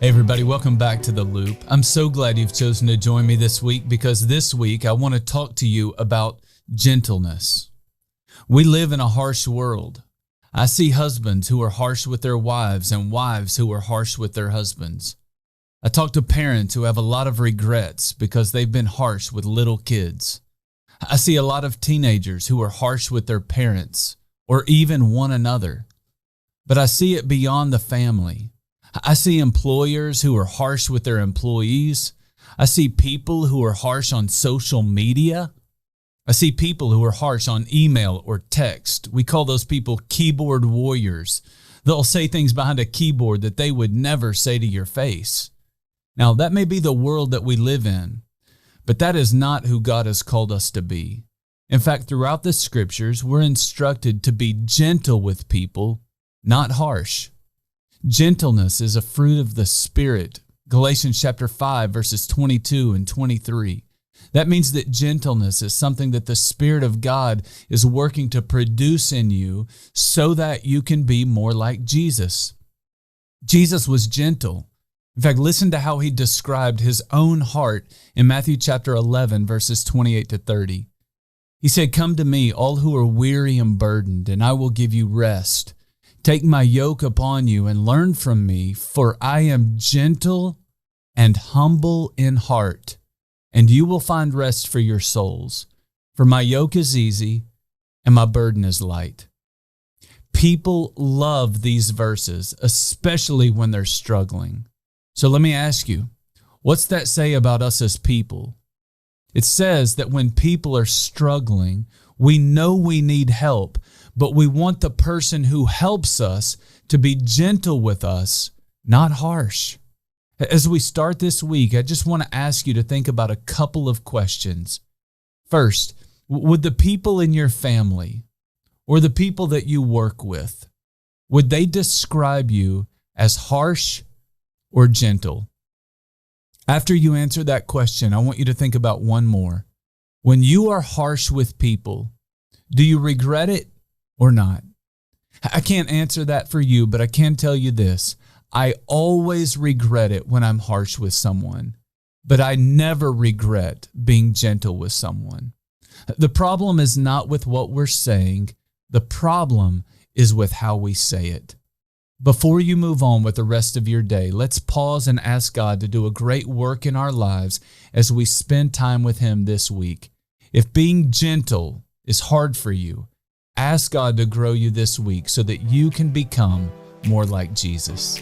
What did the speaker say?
Hey everybody, welcome back to The Loop. I'm so glad you've chosen to join me this week because this week I want to talk to you about gentleness. We live in a harsh world. I see husbands who are harsh with their wives and wives who are harsh with their husbands. I talk to parents who have a lot of regrets because they've been harsh with little kids. I see a lot of teenagers who are harsh with their parents or even one another. But I see it beyond the family. I see employers who are harsh with their employees. I see people who are harsh on social media. I see people who are harsh on email or text. We call those people keyboard warriors. They'll say things behind a keyboard that they would never say to your face. Now, that may be the world that we live in, but that is not who God has called us to be. In fact, throughout the scriptures, we're instructed to be gentle with people, not harsh. Gentleness is a fruit of the Spirit. Galatians chapter 5, verses 22 and 23. That means that gentleness is something that the Spirit of God is working to produce in you so that you can be more like Jesus. Jesus was gentle. In fact, listen to how he described his own heart in Matthew chapter 11, verses 28 to 30. He said, "Come to me, all who are weary and burdened, and I will give you rest. Take my yoke upon you and learn from me, for I am gentle and humble in heart, and you will find rest for your souls. For my yoke is easy and my burden is light." People love these verses, especially when they're struggling. So let me ask you, what's that say about us as people? It says that when people are struggling, we know we need help, but we want the person who helps us to be gentle with us, not harsh. As we start this week, I just want to ask you to think about a couple of questions. First, would the people in your family or the people that you work with, would they describe you as harsh or gentle? After you answer that question, I want you to think about one more. When you are harsh with people, do you regret it or not? I can't answer that for you, but I can tell you this. I always regret it when I'm harsh with someone, but I never regret being gentle with someone. The problem is not with what we're saying. The problem is with how we say it. Before you move on with the rest of your day, let's pause and ask God to do a great work in our lives as we spend time with Him this week. If being gentle is hard for you, ask God to grow you this week so that you can become more like Jesus.